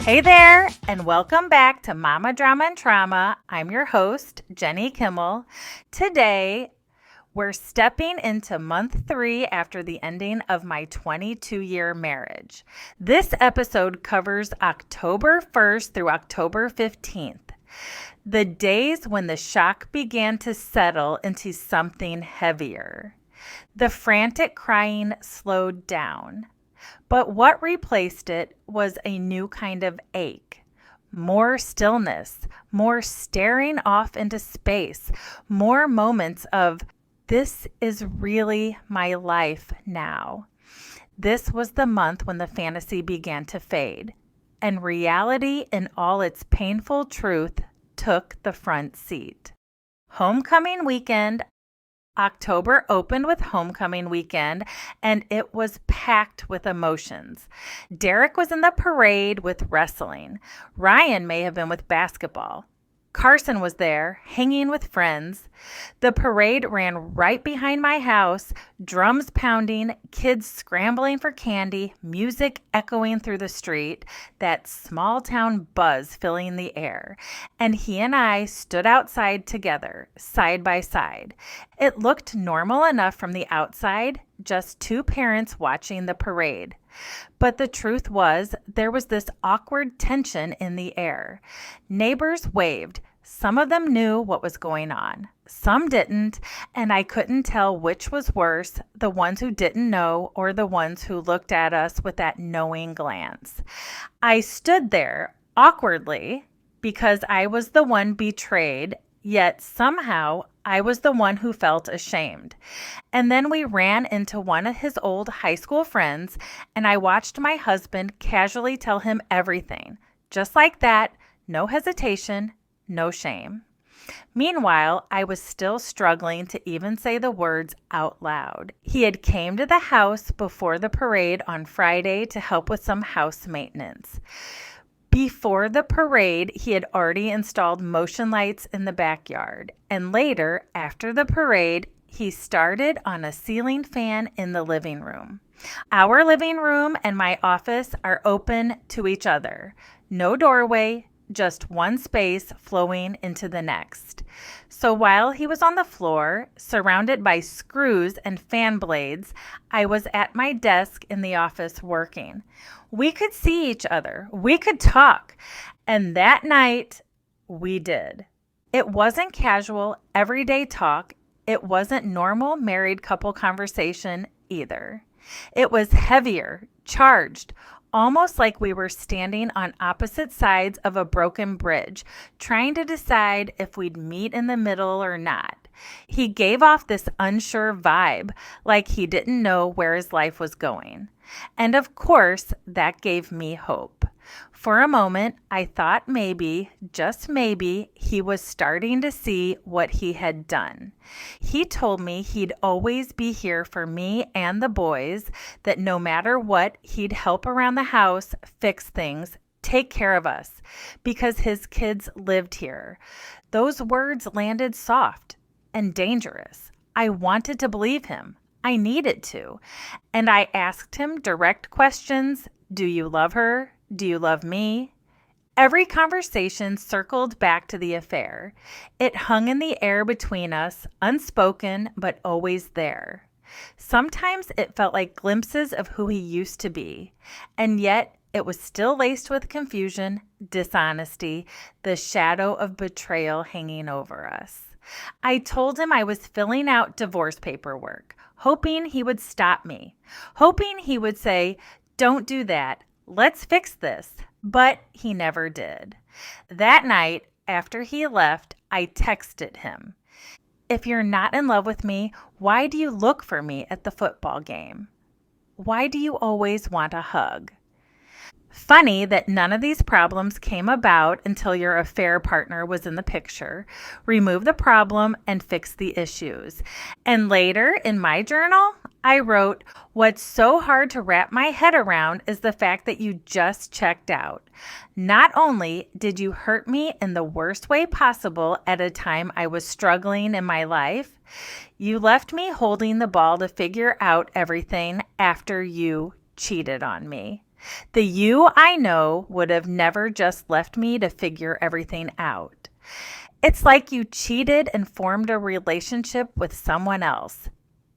Hey there, and welcome back to Mama Drama and Trauma. I'm your host, Jenny Kimmel. Today, we're stepping into month 3 after the ending of my 22-year marriage. This episode covers October 1st through October 15th, the days when the shock began to settle into something heavier. The frantic crying slowed down. But what replaced it was a new kind of ache. More stillness, more staring off into space, more moments of, this is really my life now. This was the month when the fantasy began to fade, and reality in all its painful truth took the front seat. Homecoming weekend. October opened with homecoming weekend, and it was packed with emotions. Derek was in the parade with wrestling. Ryan may have been with basketball. Carson was there, hanging with friends. The parade ran right behind my house, drums pounding, kids scrambling for candy, music echoing through the street, that small town buzz filling the air. And he and I stood outside together, side by side. It looked normal enough from the outside, just two parents watching the parade. But the truth was, there was this awkward tension in the air. Neighbors waved. Some of them knew what was going on. Some didn't, and I couldn't tell which was worse, the ones who didn't know or the ones who looked at us with that knowing glance. I stood there awkwardly because I was the one betrayed, yet somehow I was the one who felt ashamed. And then we ran into one of his old high school friends, and I watched my husband casually tell him everything. Just like that, no hesitation, no shame. Meanwhile, I was still struggling to even say the words out loud. He had came to the house before the parade on Friday to help with some house maintenance. Before the parade, he had already installed motion lights in the backyard. And later, after the parade, he started on a ceiling fan in the living room. Our living room and my office are open to each other. No doorway, just one space flowing into the next. So while he was on the floor, surrounded by screws and fan blades, I was at my desk in the office working. We could see each other. We could talk. And that night, we did. It wasn't casual, everyday talk. It wasn't normal married couple conversation either. It was heavier, charged, almost like we were standing on opposite sides of a broken bridge, trying to decide if we'd meet in the middle or not. He gave off this unsure vibe, like he didn't know where his life was going. And of course, that gave me hope. For a moment, I thought maybe, just maybe, he was starting to see what he had done. He told me he'd always be here for me and the boys, that no matter what, he'd help around the house, fix things, take care of us, because his kids lived here. Those words landed soft and dangerous. I wanted to believe him. I needed to. And I asked him direct questions. Do you love her? Do you love me? Every conversation circled back to the affair. It hung in the air between us, unspoken, but always there. Sometimes it felt like glimpses of who he used to be, and yet it was still laced with confusion, dishonesty, the shadow of betrayal hanging over us. I told him I was filling out divorce paperwork, hoping he would stop me, hoping he would say, "Don't do that. Let's fix this." But he never did. That night, after he left, I texted him, "If you're not in love with me, why do you look for me at the football game? Why do you always want a hug?" Funny that none of these problems came about until your affair partner was in the picture. Remove the problem and fix the issues. And later in my journal, I wrote, "What's so hard to wrap my head around is the fact that you just checked out. Not only did you hurt me in the worst way possible at a time I was struggling in my life, you left me holding the ball to figure out everything after you cheated on me. The you I know would have never just left me to figure everything out. It's like you cheated and formed a relationship with someone else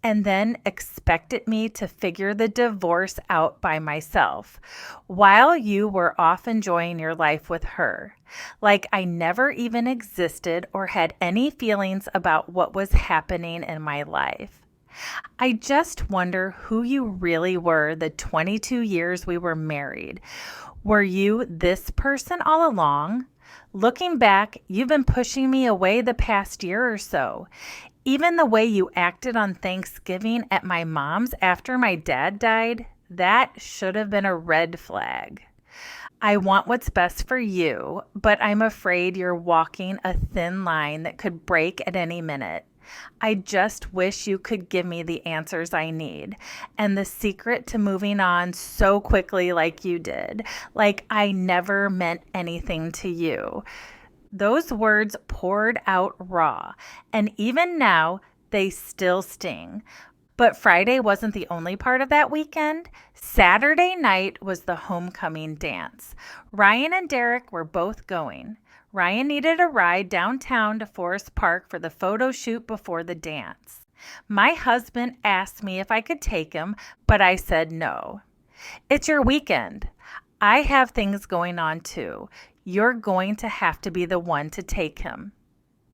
and then expected me to figure the divorce out by myself while you were off enjoying your life with her. Like I never even existed or had any feelings about what was happening in my life. I just wonder who you really were the 22 years we were married. Were you this person all along? Looking back, you've been pushing me away the past year or so. Even the way you acted on Thanksgiving at my mom's after my dad died, that should have been a red flag. I want what's best for you, but I'm afraid you're walking a thin line that could break at any minute. I just wish you could give me the answers I need and the secret to moving on so quickly like you did, like I never meant anything to you. Those words poured out raw, and even now, they still sting. But Friday wasn't the only part of that weekend. Saturday night was the homecoming dance. Ryan and Derek were both going. Ryan needed a ride downtown to Forest Park for the photo shoot before the dance. My husband asked me if I could take him, but I said no. It's your weekend. I have things going on too. You're going to have to be the one to take him.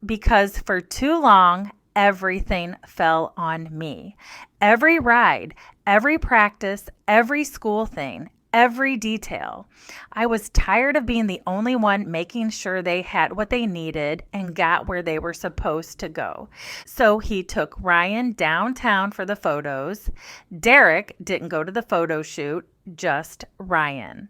Because for too long, everything fell on me. Every ride, every practice, every school thing, every detail. I was tired of being the only one making sure they had what they needed and got where they were supposed to go. So he took Ryan downtown for the photos. Derek didn't go to the photo shoot, just Ryan.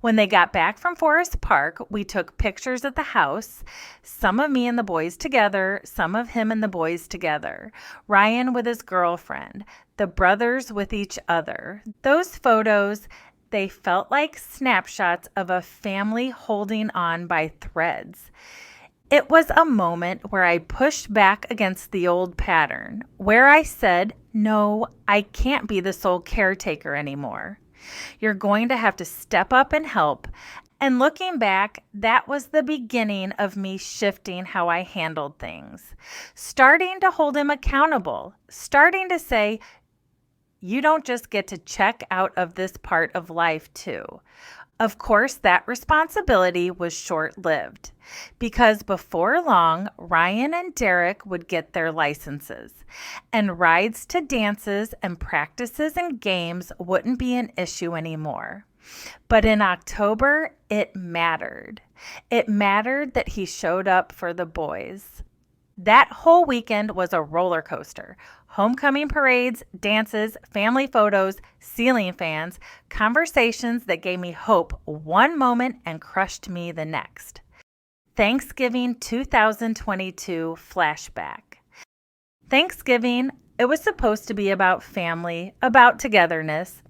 When they got back from Forest Park, we took pictures at the house, some of me and the boys together, some of him and the boys together, Ryan with his girlfriend, the brothers with each other. Those photos, they felt like snapshots of a family holding on by threads. It was a moment where I pushed back against the old pattern, where I said, no, I can't be the sole caretaker anymore. You're going to have to step up and help. And looking back, that was the beginning of me shifting how I handled things. Starting to hold him accountable. Starting to say, you don't just get to check out of this part of life too. Of course, that responsibility was short-lived because before long, Ryan and Derek would get their licenses and rides to dances and practices and games wouldn't be an issue anymore. But in October, it mattered. It mattered that he showed up for the boys. That whole weekend was a roller coaster. Homecoming parades, dances, family photos, ceiling fans, conversations that gave me hope one moment and crushed me the next. Thanksgiving 2022 flashback. Thanksgiving, it was supposed to be about family, about togetherness,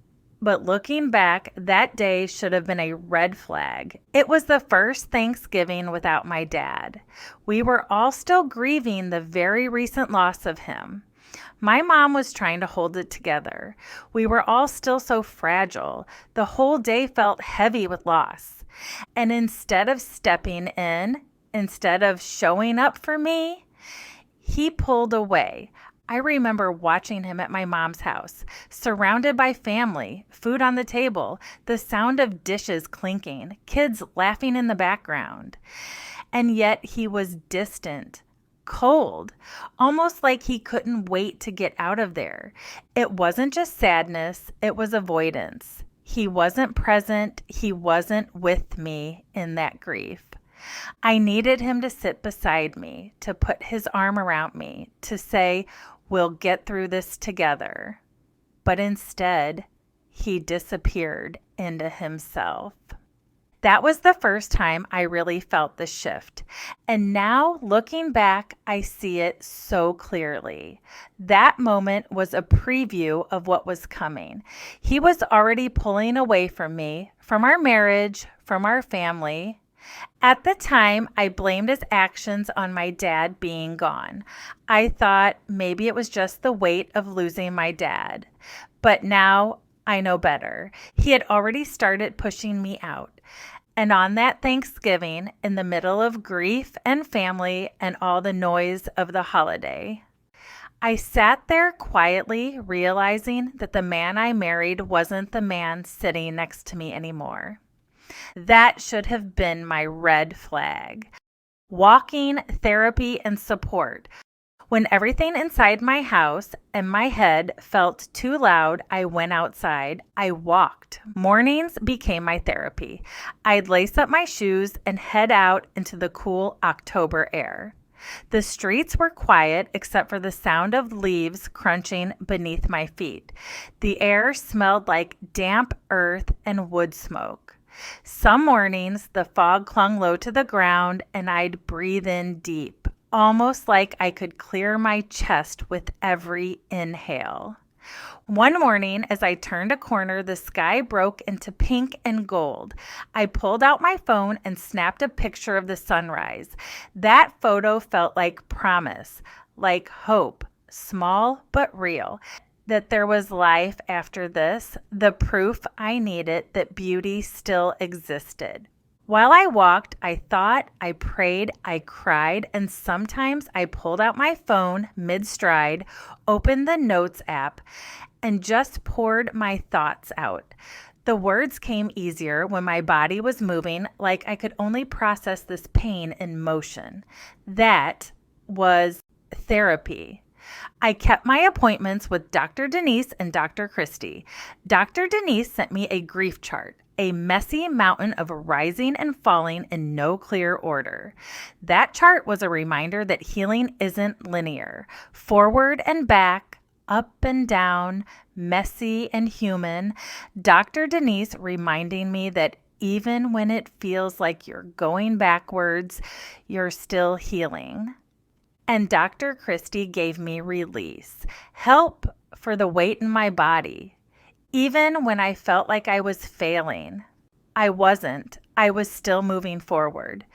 but looking back, that day should have been a red flag. It was the first Thanksgiving without my dad. We were all still grieving the very recent loss of him. My mom was trying to hold it together. We were all still so fragile. The whole day felt heavy with loss. And instead of stepping in, instead of showing up for me, he pulled away. I remember watching him at my mom's house, surrounded by family, food on the table, the sound of dishes clinking, kids laughing in the background. And yet he was distant, cold, almost like he couldn't wait to get out of there. It wasn't just sadness, it was avoidance. He wasn't present, he wasn't with me in that grief. I needed him to sit beside me, to put his arm around me, to say, we'll get through this together. But instead, he disappeared into himself. That was the first time I really felt the shift. And now, looking back, I see it so clearly. That moment was a preview of what was coming. He was already pulling away from me, from our marriage, from our family. At the time, I blamed his actions on my dad being gone. I thought maybe it was just the weight of losing my dad. But now I know better. He had already started pushing me out. And on that Thanksgiving, in the middle of grief and family and all the noise of the holiday, I sat there quietly realizing that the man I married wasn't the man sitting next to me anymore. That should have been my red flag. Walking, therapy, and support. When everything inside my house and my head felt too loud, I went outside. I walked. Mornings became my therapy. I'd lace up my shoes and head out into the cool October air. The streets were quiet except for the sound of leaves crunching beneath my feet. The air smelled like damp earth and wood smoke. Some mornings, the fog clung low to the ground and I'd breathe in deep, almost like I could clear my chest with every inhale. One morning, as I turned a corner, the sky broke into pink and gold. I pulled out my phone and snapped a picture of the sunrise. That photo felt like promise, like hope, small but real, that there was life after this, the proof I needed that beauty still existed. While I walked, I thought, I prayed, I cried, and sometimes I pulled out my phone mid-stride, opened the Notes app, and just poured my thoughts out. The words came easier when my body was moving, like I could only process this pain in motion. That was therapy. I kept my appointments with Dr. Denise and Dr. Christy. Dr. Denise sent me a grief chart, a messy mountain of rising and falling in no clear order. That chart was a reminder that healing isn't linear. Forward and back, up and down, messy and human. Dr. Denise reminding me that even when it feels like you're going backwards, you're still healing. And Dr. Christy gave me release, help for the weight in my body. Even when I felt like I was failing, I wasn't. I was still moving forward.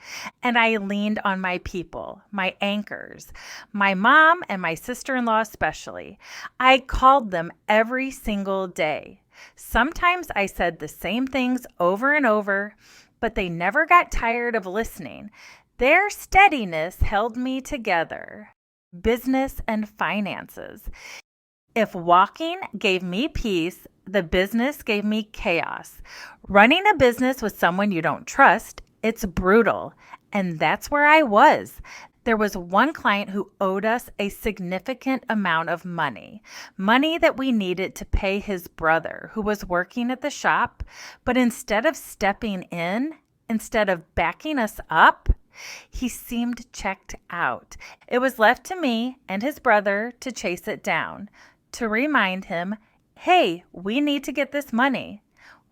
And I leaned on my people, my anchors, my mom and my sister-in-law especially. I called them every single day. Sometimes I said the same things over and over, but they never got tired of listening. Their steadiness held me together. Business and finances. If walking gave me peace, the business gave me chaos. Running a business with someone you don't trust, it's brutal. And that's where I was. There was one client who owed us a significant amount of money that we needed to pay his brother who was working at the shop. But instead of stepping in, instead of backing us up, he seemed checked out. It was left to me and his brother to chase it down, to remind him, hey, we need to get this money.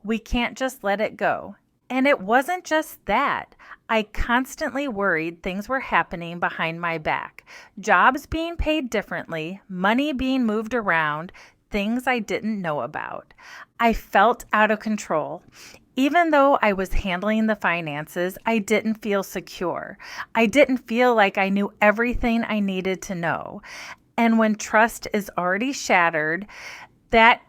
We can't just let it go. And it wasn't just that. I constantly worried things were happening behind my back. Jobs being paid differently, money being moved around, things I didn't know about. I felt out of control. Even though I was handling the finances, I didn't feel secure. I didn't feel like I knew everything I needed to know. And when trust is already shattered, that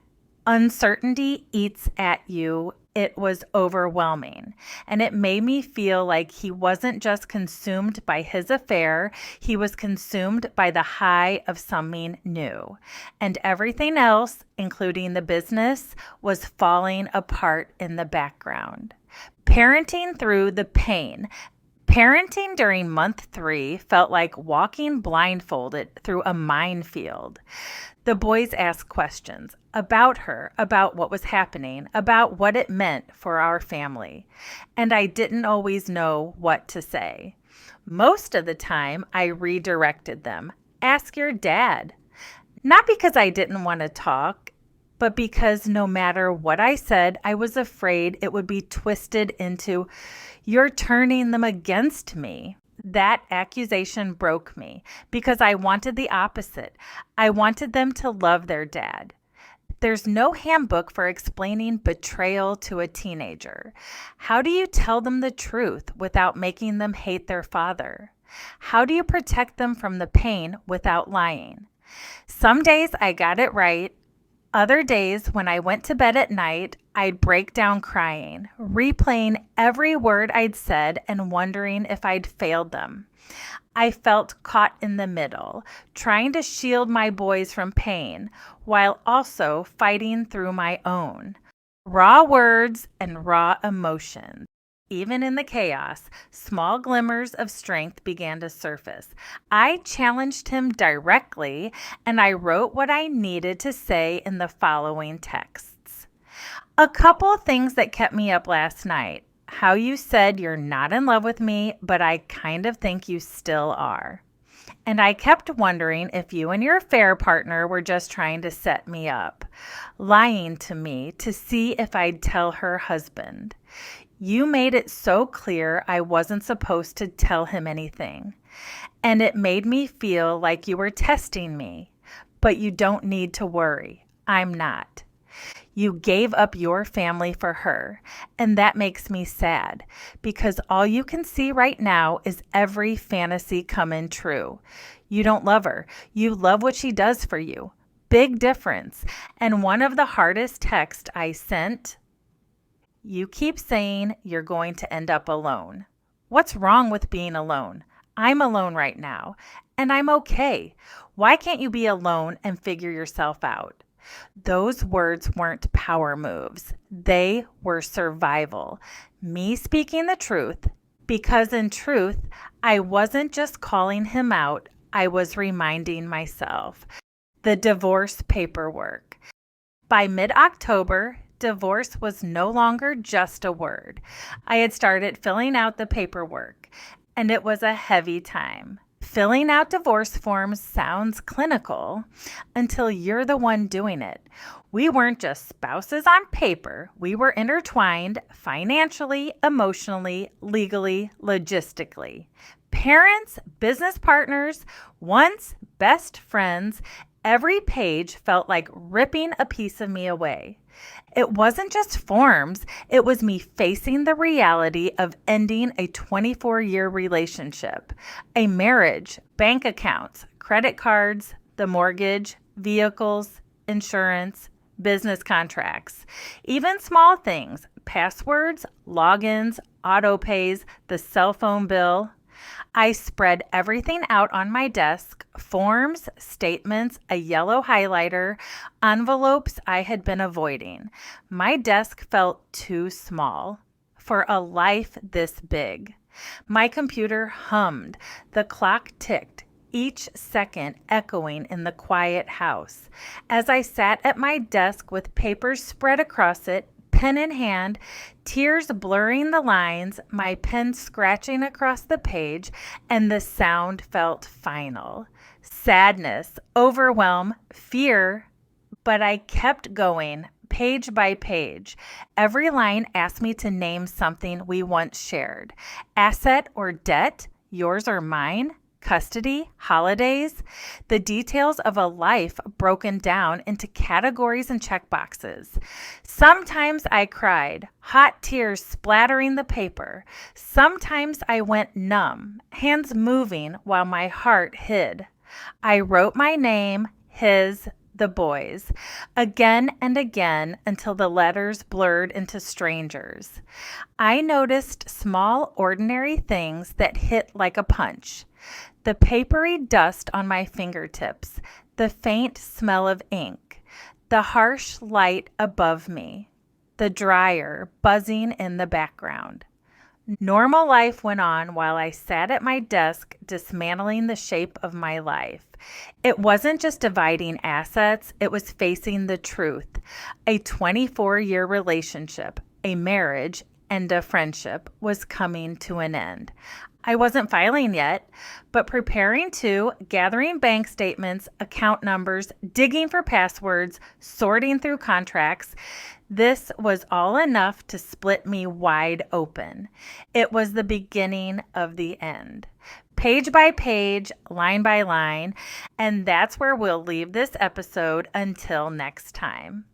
uncertainty eats at you. It was overwhelming. And it made me feel like he wasn't just consumed by his affair, he was consumed by the high of something new. And everything else, including the business, was falling apart in the background. Parenting through the pain. Parenting during month 3 felt like walking blindfolded through a minefield. The boys asked questions about her, about what was happening, about what it meant for our family. And I didn't always know what to say. Most of the time, I redirected them. Ask your dad. Not because I didn't want to talk, but because no matter what I said, I was afraid it would be twisted into, you're turning them against me. That accusation broke me because I wanted the opposite. I wanted them to love their dad. There's no handbook for explaining betrayal to a teenager. How do you tell them the truth without making them hate their father? How do you protect them from the pain without lying? Some days I got it right. Other days, when I went to bed at night, I'd break down crying, replaying every word I'd said and wondering if I'd failed them. I felt caught in the middle, trying to shield my boys from pain while also fighting through my own. Raw words and raw emotions. Even in the chaos, small glimmers of strength began to surface. I challenged him directly, and I wrote what I needed to say in the following texts. A couple of things that kept me up last night. How you said you're not in love with me, but I kind of think you still are. And I kept wondering if you and your affair partner were just trying to set me up, lying to me to see if I'd tell her husband. You made it so clear I wasn't supposed to tell him anything. And it made me feel like you were testing me. But you don't need to worry. I'm not. You gave up your family for her, and that makes me sad because all you can see right now is every fantasy coming true. You don't love her. You love what she does for you. Big difference. And one of the hardest texts I sent, you keep saying you're going to end up alone. What's wrong with being alone? I'm alone right now, and I'm okay. Why can't you be alone and figure yourself out? Those words weren't power moves. They were survival. Me speaking the truth, because in truth, I wasn't just calling him out, I was reminding myself. The divorce paperwork. By mid-October, divorce was no longer just a word. I had started filling out the paperwork, and it was a heavy time. Filling out divorce forms sounds clinical until you're the one doing it. We weren't just spouses on paper. We were intertwined financially, emotionally, legally, logistically. Parents, business partners, once best friends, every page felt like ripping a piece of me away. It wasn't just forms, it was me facing the reality of ending a 24-year relationship, a marriage, bank accounts, credit cards, the mortgage, vehicles, insurance, business contracts, even small things, passwords, logins, auto pays, the cell phone bill. I spread everything out on my desk, forms, statements, a yellow highlighter, envelopes I had been avoiding. My desk felt too small for a life this big. My computer hummed. The clock ticked, each second echoing in the quiet house. As I sat at my desk with papers spread across it, pen in hand, tears blurring the lines, my pen scratching across the page, and the sound felt final. Sadness, overwhelm, fear, but I kept going, page by page. Every line asked me to name something we once shared. Asset or debt, yours or mine? Custody, holidays, the details of a life broken down into categories and checkboxes. Sometimes I cried, hot tears splattering the paper. Sometimes I went numb, hands moving while my heart hid. I wrote my name, his, the boys, again and again until the letters blurred into strangers. I noticed small, ordinary things that hit like a punch. The papery dust on my fingertips, the faint smell of ink, the harsh light above me, the dryer buzzing in the background. Normal life went on while I sat at my desk dismantling the shape of my life. It wasn't just dividing assets, it was facing the truth. A 24-year relationship, a marriage, and a friendship was coming to an end. I wasn't filing yet, but preparing to, gathering bank statements, account numbers, digging for passwords, sorting through contracts. This was all enough to split me wide open. It was the beginning of the end. Page by page, line by line, and that's where we'll leave this episode until next time.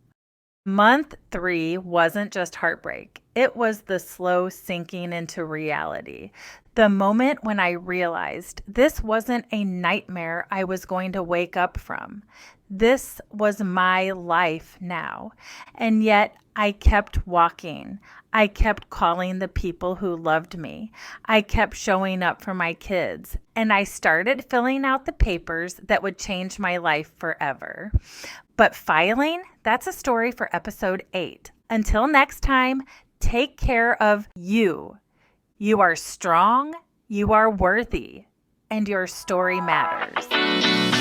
Month 3 wasn't just heartbreak. It was the slow sinking into reality. The moment when I realized this wasn't a nightmare I was going to wake up from. This was my life now. And yet I kept walking. I kept calling the people who loved me. I kept showing up for my kids. And I started filling out the papers that would change my life forever. But filing, that's a story for episode 8. Until next time, take care of you. You are strong, you are worthy, and your story matters.